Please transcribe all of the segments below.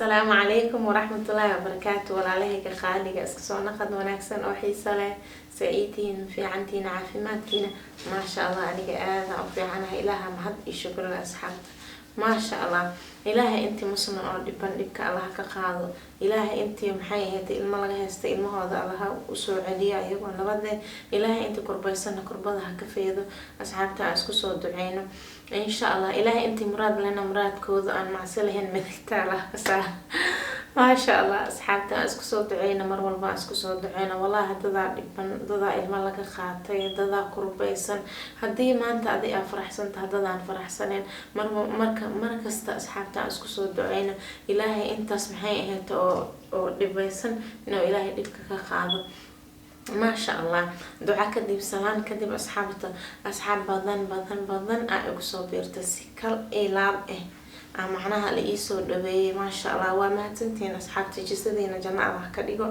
السلام عليكم ورحمة الله وبركاته. والله خالي اسكسونا قد وناكسن او حيصلة سعيدين في عنتين عافيماتكين ما شاء الله عليك آذا وفي عنها إلها مهد الشكر الأصحاب ما شاء الله. إلهي انتي مسلم او دبان دبك الله كقاضو إلهي انتي محيه هدي الملغة هستي المهوضة الله وسوع عليا يقول نبضي إلهي انتي قربيسنا قربضها كفيدو أصحابتا اسكسو دعينو إن شاء الله. إلهي انتي مراد لنا مراد كوذو أن معسلهن مذكتا الله فساه ما شاء الله. أصحابتا اسكسو دعينا مر والبا اسكسو دعينا والله ددا دبان ددا الملغة خاطي ددا قربيسن هدي ما انت أدي أفرحسن تهددا فرحسنين مركزتا أصحابتا اسكسو دعينا إلهي انت اسمحي اهيت او دبيسن إنه إلهي دبك كقاضو ما شاء الله. دعاء كدب سلام كدب أصحاب بدن أقصو بيرتسي كل إلاب معناها لإيسو دبي ما شاء الله. وما تنتين أصحاب تجسدين جماعة الله كديقو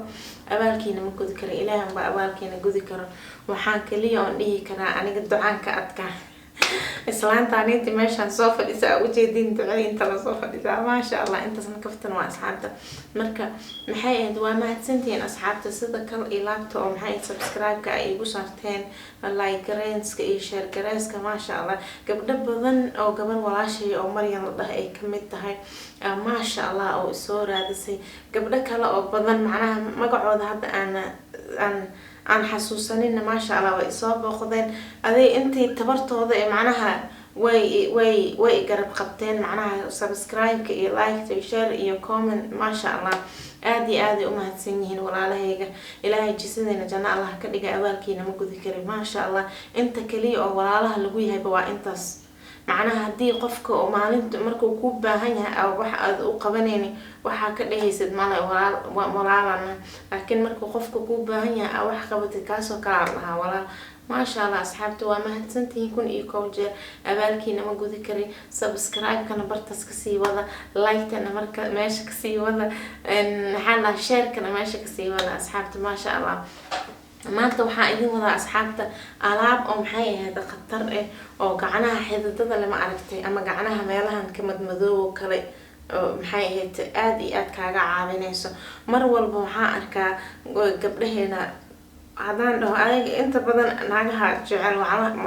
أبالكينا من قد كرا إلهي أبالكينا قد كرا وحانك لي أنيه كرا أنا قد دعان كأتكا إسلام تاني انت ماشان صوفة إساء وجيدين دعي انت لصوفة إساء ما شاء الله انت سنكفتن وأصحابتا مركا محايا دوامات سنتين أصحابتا سيدا كل إيلابتا أو محايا سبسكرايب كأي بوصارتين لايك رينسك إي شير كرينسك ما شاء الله قبل بضن أو قبل ولاشي أو مريم لده أي كميتها ما شاء الله أو السورة دسي قبل كلا أو بضن معناها مقعود هذا أنا حسوسانين ما شاء الله وإصابة خذين هذي أنتي تبرتوا معناها وي قرب قبتين معناها سبسكرايب كي لايك تشير إيو كومنت ما شاء الله آدي أمهات سنين ولا لهيك إلهي جسدنا جنا الله كديك أولكينا مقدر كريم ما شاء الله أنت كلي أو ولا الله لقوي هاي بوا أنتس معناها هدي قفك ومالنت مركو كوب باهنها أو واحد وقبنيني waxaa ka dhageysid malay walaalana laakiin markuu qofku ku baahan yahay wax qabad kaasoo kala lahaa walaal ما شاء الله. أصحابتي وما هتسنتين يكون إيكو جير أبالكينا ما جودي كري سبسكرايب كنا برتس كسي وذا لايك أنا مركز ماشي كسي وذا نحنا شير كنا ماشي كسي وذا أصحابتي ما شاء الله. ما أنت وحقيقي وذا أصحابته ألعاب أم حي هذا خطر أو قعناها حدد لما عرفتي أما قعناها مالها كمد مذوب كلي maxay ahayd aad iyo aad kaaga caawinayso mar walba waxaan arkaa gabdhaheena hadaan dhaho ayaga inta badan naagaha jecel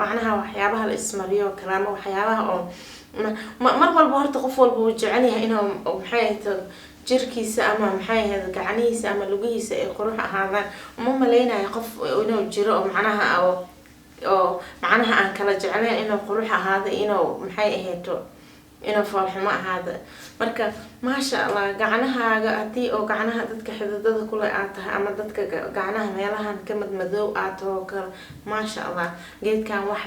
macnaha waxyaabaha la ismariyo kalaamo waxyaabaha oo mar walba horta qof walba uu jecel yahay inuu maxay ahayd jirkiisa ama maxay ahayd gacanihiisa ama lugihiisa ay qurux ahaadaan uma maleynayo qof inuu jiro oo macnaha aan kala jeclayn inuu qurux ahaado inuu maxay ahayd inuu farximo ahaado marka ma sha Allah gacnahaaga hadii oo gacnaha dadka xididada kula aad tahay ama dadka gacnaha meelahan ka madmadow aad oo kale ma sha Allah geedkan wax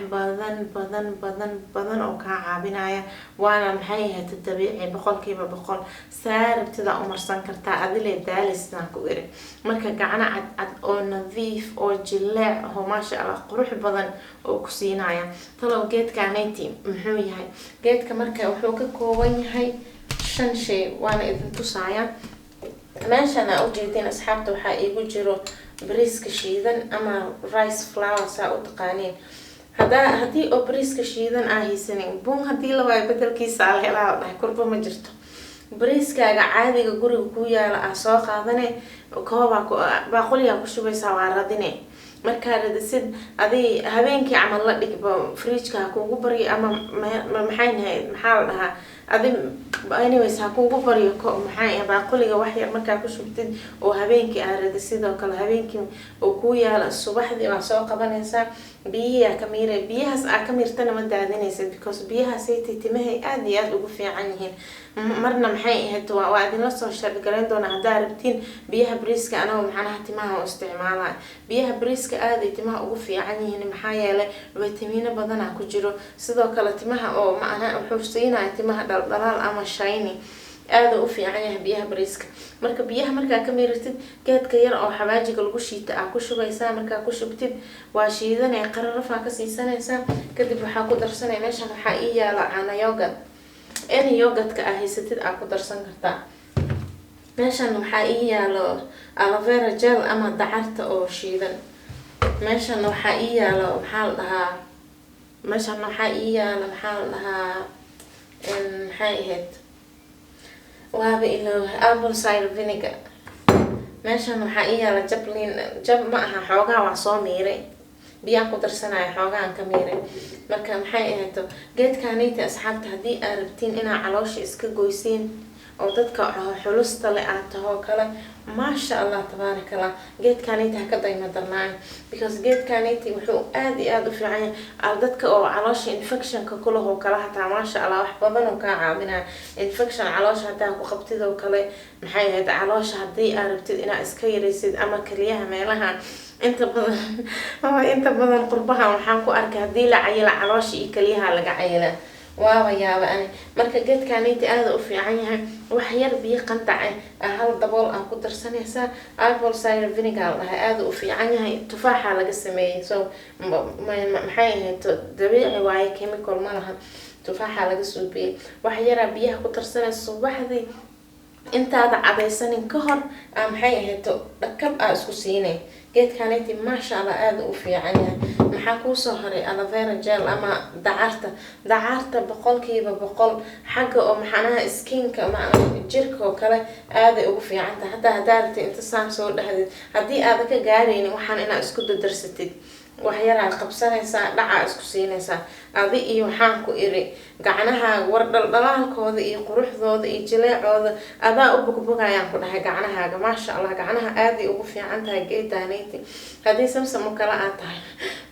badan oo ka caabinaya waana maxay ahayd dabiici 100% saarabtida umarsan kartaa adile daalisna ku iri marka gacna cad oo nadiif oo jileec oo ma sha Allah qurux badan oo ku siinaya talow geedkaanayti muxuu yahay geedka marka wuxuu ka kooban yahay shan shay waana idin tusaaya meeshana u jeedin asxaabta waxa igu jiro bariiska shiidan ama rice flour saa u taqaaneen hadii oo bariiska shiidan ah haysanin bun hadii la waayo bedelkiisa la helaa dhahay kurba ma jirto bariiskaaga caadiga guriga ku yaala ah soo qaadane kooba baaqoliga ku shubaysaa waa radine marka radisid adii habeenkii amal la dhigbo fridge-ka kuugu bari ama maxaa la dhahaa adii anyways kuugu bariyo maxaa baaqoliga wax yar marka ku shubtid oo habeenkii aad radisid oo kale habeenkii oo ku yaala subaxdii waa soo qabanaysaa biyaha kamiire biyahaas aad kamirtana ma daadinaysid because biyahaas ay timahay aad iyo aad ugu fiican yihiin marna maxay ahayd waa idin la soo shargaleen doona hadaa rabtiin biyaha bariiska anoo macnaha timaha u isticmaalaa biyaha bariiska aad ay timaha ugu fiican yihiin maxaa yeelay vitamino badan ku jiro sidoo kale timaha oo macnaha wuxuu siinayaa timaha dhaldhalaal ama shiny aad u fiican yahay biyaha bariiska marka biyaha marka ka miirtid geedka yar oo xawaajiga lagu shiita ku shubaysaa marka ku shubtid waa shiidan ay qararafa ka siisanaysaa kadib waxa ku darsanay meesha waxa ii yaala caana yogurt any yogurt ka ahaysatid ku darsan kartaa meeshan waxa ii yaalo aloe vera gel ama dacarta oo shiidan meeshan waxa ii yaalo maxaa la dhahaa maxay ahayd waaba ilo apple cider vinegar. meeshan waxaa ii yaala jab ma aha, xoogaa waa soo miiray, biyaan ku darsanaya, xoogaan ka miiray. marka maxay ahayto geedkanita asxaabta, haddii aad rabtiin inaad caloosha iska goysiin oo dadka xulusta leh aad taho kale, maasha allah tabaaraka allah, geedkanita ha ka dayma darnaan, because geedkanita wuxuu aad iyo aad u fiican yahay dadka oo caloosha infectionka ku leh oo kale, hataa maasha allah wax badan oo kaa caawinaya. infection caloosha hadaa ku qabtid oo kale, maxay ahayd caloosha haddii aad rabtid inaad iska yaraysid ama kaliyaha meelaha inta badan qurbaha waxaan ku arkay haddii la cayila caloosha iyo kaliyaha laga cayila, waaba yaaba ani. marka geedkanita aad u fiican yahay, wax yar biyo qandac hal dabool aan ku darsanaysaa, apple cider vinegar laha aad u fiican yahay, tufaaxa laga sameeyay, so maxay ahayd dabiici waaye, chemical ma laha, tufaaxa laga suubiyay. wax yara biyaha ku darsanaysa subaxdii intaada cabaysanin ka hor, maxay ahayd dhakab aa isku siinay. geedkaniti maasha allah aad u fiican yahay. maxaa kuusoo horay aloe vera gel ama dacarta 100% xagga oo maxanaha skinka jirka oo kale aaday ugu fiican tahay. hadaa hadaa rabtid inta saan soo dhahdid, haddii aad ka gaaraynin waxaan inaad isku dardarsatid, wax yaraad qabsanaysaa, dhaca isku siinaysaa adi iyo waxaan ku iri gacnaha war dhaldhalaalkooda iyo quruxdooda iyo jileecooda adaa u bugbugayaan ku dhahay gacnahaaga. maasha allah gacnaha aaday ugu fiican tahay geedkaniti. haddii samsam oo kale aad tahay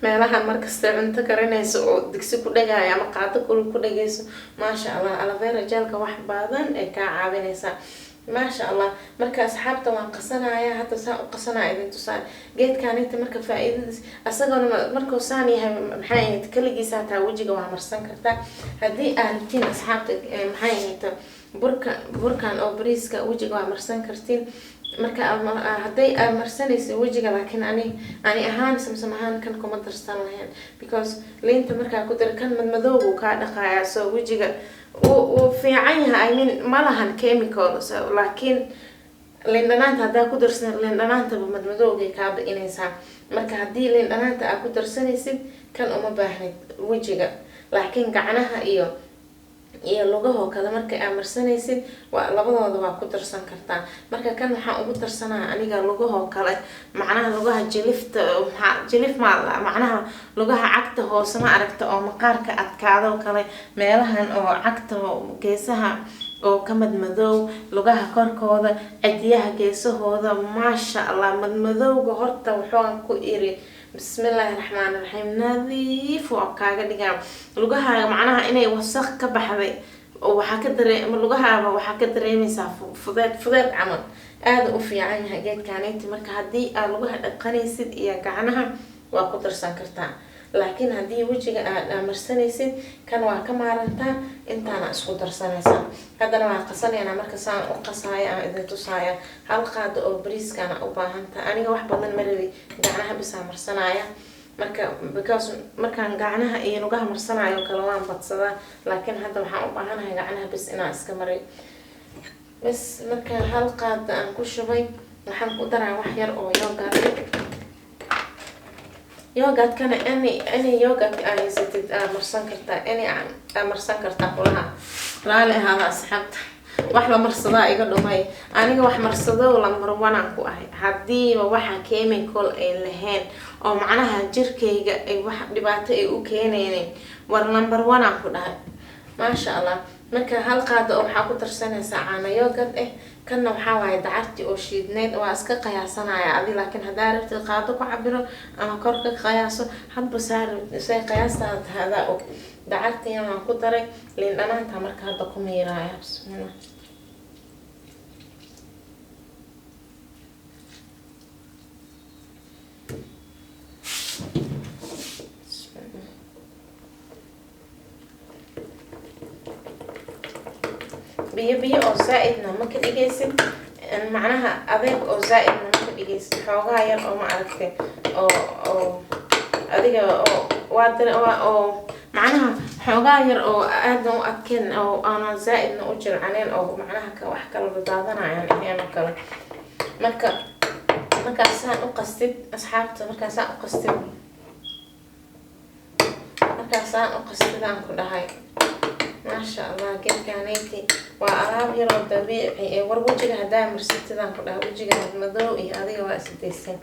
meelaha markasta cunto karinayso oo digsi ku dhagaayo ama qaado kulul ku dhagayso, maasha allah aloe vera gelka wax badan ay kaa caawinaysaa, maasha allah. marka asxaabta waan qasanaya, hadda saa u qasanaya idin tusaa geedkanita. marka faa'iidadiis asagana markuu saan yahay, maxay ahayd kaligiisa hataa wejiga waa marsan kartaa. haddii aad rabtiin asxaabta, maxay ahayd burkan oo bariiska wejiga waa marsan kartiin. marka hadday aad marsanaysa wejiga, laakiin ani ahaan samsam ahaan kan kuma darsan lahayn, because liinta markaa ku dar kan madmadowgu kaa dhaqaaya, soo wejiga uu fiican yahay. ma lahan chemical, laakiin liin dhanaanta hadaa ku darsan, liin dhanaantaba madmadowgay kaa ba'inaysaa. marka haddii liin dhanaanta aad ku darsanaysid kan uma baahnid wejiga, laakiin gacnaha iyo lugahoo kale marka aad marsanaysid labadooda waa ku darsan kartaa. marka kan waxaan ugu darsanaa aniga lugahoo kale, macnaha lugaha jilif macnaha lugaha cagta hoose ma aragta oo maqaarka adkaado kale, meelahan oo cagta geesaha oo ka madmadow, lugaha korkooda, cidiyaha geesahooda, maasha allah madmadowga horta waxaan ku iri bismillaahi raxmaani raxiim nadiif oo kaaga dhigaa lugahaaga, macnaha inay wasaq ka baxday oo lugahaaga waxaa ka dareemaysaa fudeed camal. aad u fiican yahay geedkaniti. marka haddii aad lugaha dhaqanaysid iyo gacnaha waa ku darsan kartaa, laakiin haddii wejiga aad marsanaysid kan waa ka maarantaa, intaana isku darsanaysaa. haddana waan qasanayna, marka saan u qasaaya aan idin tusaaya. hal qaado oo bariiskana u baahantahay, aniga wax badan ma rabi, gacnaha bisaa marsanaya. because markaan gacnaha iyo lugaha marsanayo kale waan badsadaa, laakiin hadda waxaan u baahanahay gacnaha bis inaan iska maray bas. marka hal qaado aan ku shubay, waxaan ku daraa wax yar oo yogurtkana any yogurt aad haysatid aad marsan kartaa, aad marsan kartaa kulaha. raali ahaada asxaabta, wax la marsadaa iga dhumay. aniga wax marsado lambar 1 aan ku ahay, hadiiba waxa chemical ay lahayn oo macnaha jirkayga ay wax dhibaato ay u keenayeen, war lambar 1 aan ku dhahay, maasha allah. marka hal qaado oo waxaa ku darsanaysaa caano yogurt kanna waxaa waaye dacartii oo shiidneed, waa iska qiyaasanaya adi, laakiin hadaa rabtid qaado ku cabiro ama kor ka qiyaaso, hadba say qiyaastaada tahay adaa og. dacartiina waan ku daray, liin dhanaanta marka hadda ku miiraaya, bismillah. biyo oo zaaidna ma ka dhigaysid, macnaha adeeg oo zaaidna ma ka dhigaysid, xoogaa yar oo ma aragtay oo adiga oo macnaha xoogaa yar oo aadna u adkeen oo aan zaaidna u jircaneen, oo macnaha wax kala daadanayaan ahayn oo kale. markaasaan u qastid asxaabta, markaasaan u qastid, aan ku dhahay ما شاء الله كيف كانيتي وألعاب يرو طبيعي وروجك هدا مرستدان كلها وجهك مدو إيه هذه واسديسين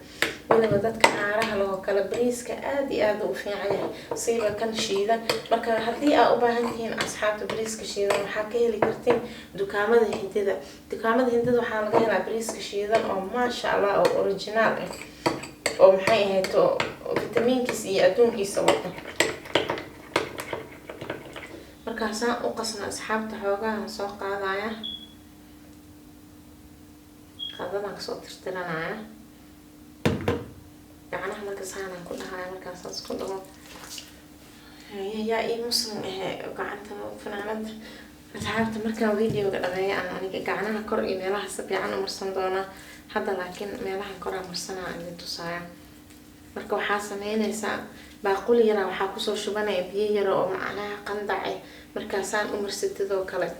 ولا بدك عارها لو كلا بريسك آدي وفيعني صيبة كان شيدا marka hadii aad u baahan tihiin asxaabta bariiska shiidan waxa ka heli kartiin dukaamada hindida waxa laga helaa bariiska shiidan oo ma sha Allah oo original ah oo maxay ahayd oo fitamiinkiisa iyo adduunkiisa wata markaasaan u qasna asxaabta xoogaha soo qaadaya qadada ka soo tirtiranaya gacanaha markaasaan ku dhahay markaas isku dhawo يا إيه مسلم قعدت فنانات أصحابت مركب فيديو قد غير أنا قعدنا كور إيميلها سبي عنو مرسن دونا هذا لكن ميلها كورا مرسنا عندي تصايا مركب حاسمين إنسان بقول يرى وحكوسو شو بنا يبيه يرى ومعناها قندعي مركزان ومرست ذو كله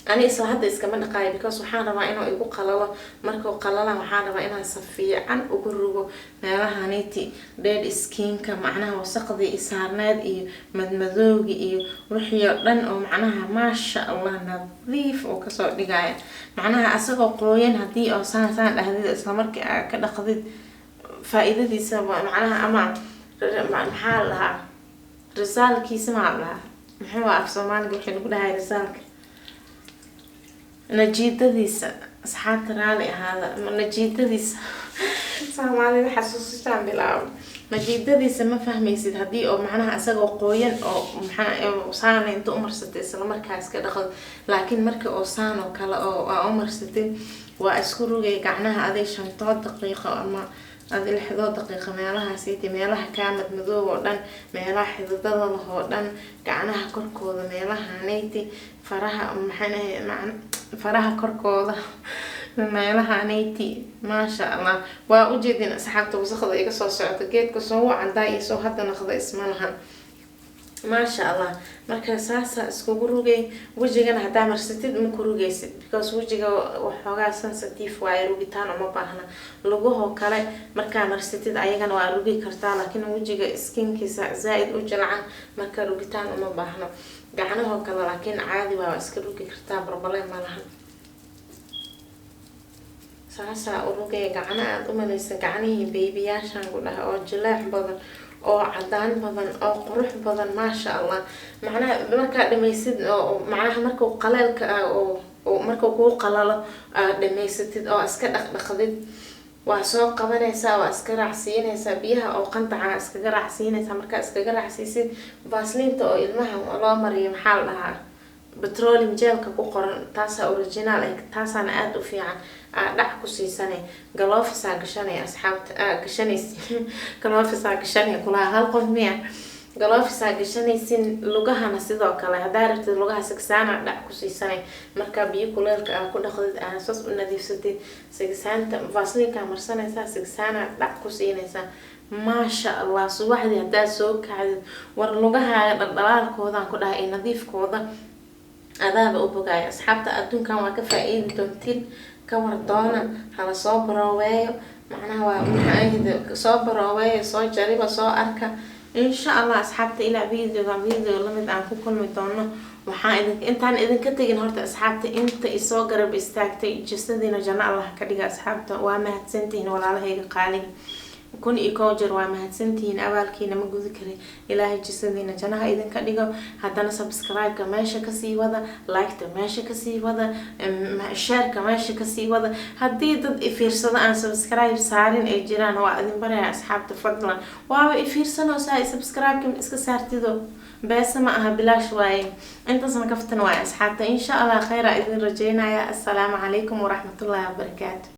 أنا إسلا هذا إسكمان قاي because وحنا ما إنه يبقى قللا مركو قللا وحنا ما إنه صفية عن أقربه مالها نيتي dead skin كمعناها وسقدي إسهارناد إيه مدمذوج إيه روحي لن أو معناها ما شاء الله نظيف وكسر دقايق معناها أسقى قوين هدي أو سنة هذه إسلامك كده قضيت فائدة دي سوا معناها أما محلها رسالة كيس معلها محوا أفسمان قلت نقول هاي رسالة نجيدتيس أصحاب ترالي هذا نجيدتيس سامعني حسوسيتان بلا نجيدتيس ما فهميسيد هدي أو معناها أساقو قوين أو معناها سانا انتو أمرستي إسلا مركز كده لكن مركز أو سانا وكلا أو أمرستي وأسكروغي قعناها هذي 5 دقيقة أما هذه 11 دقيقة ميلها سيتي ميلها كامت مذوب ودن ميلها حدودها ودن قعناها كركوذا ميلها نيتي فرها فرها كركوذا ميلها نيتي ما شاء الله وأوجدين أصحابته وسخذ إيقا سو سعودة جيد كسوه عندها إيسو هذا نخذ اسمها ما شاء الله marka saasa isku rugay wajigan hada marsatid ma ku rugaysid because wajiga waxoogaa sensitive waa rugitaan uma baahna lugaha kale marka marsatid ayagana waa rugi kartaa laakiin wajiga skinkiisa zaid u jilcan marka rugitaan uma baahna gacanaha kale laakiin caadi waa iska rugi kartaa problem ma laha saasa rugay gacana aad u malaysan gacanihi babyyaashan ku dhahay oo jilaac badan oo cadaan badan oo qurux badan ma sha Allah macnaha marka dhamaysid oo macnaha marka qaleelka oo marka ku qalalo dhamaysatid oo iska dhaqdhaqdid waa soo qabanaysaa waa iska raacsiinaysaa biyaha oo qantaca iska raacsiinaysaa marka iska raacsiisid vaseline oo ilmaha loo mariyo maxaa la dhahaa petroleum gel-ka ku qoran taasa original ah taasana aad u fiican dhac ku siisanay gloves gashanay asxaabta gashanaysin gloves gashanay kula hal qof miya gloves gashanaysin lugahana sidoo kale hadaa rabtid lugaha sigsaana dhac ku siisanay marka biyo kuleelka ku dhaqdid aasas u nadiifsatid sigsaanta vaseline marsanaysaa sigsaana dhac ku siinaysaa ما شاء الله subaxdii hadaa soo kacdid war lugaha dhaldhalaalkooda ku dhahay nadiif kooda adaaba u bogay asxaabta adduunkan waa ka faa'iidi doontiin ka war doona hala soo barooweeyo macnaha waa maxay soo barooweeyo soo jariba soo arka insha Allah asxaabta ila video lamid aan ku kulmi doono waxaan intaan idinka tagin horta asxaabta inta isoo garab istaagtay jisadina janna Allah ka dhiga asxaabta waa mahadsantihiin walaalahayga qaaliga كون إيكوجر ومهتسنتين أولكينا مجوز كري إلهي جسدينا جناها إذن كديجو هدانا سبسكرايب كماشة كسي وذا لايك تماشة كسي وذا شير كماشة كسي وذا هدي ضد إفيرسنا أن سبسكرايب سارين الجيران وأذن برا أصحاب تفضلا واو إفيرسنا وساي سبسكرايب كم إسك سارتي ذو بس معها بلا شوي أنت سنكفتن واي أصحابتا إن شاء الله خير إذن رجينا يا السلام عليكم ورحمة الله وبركاته.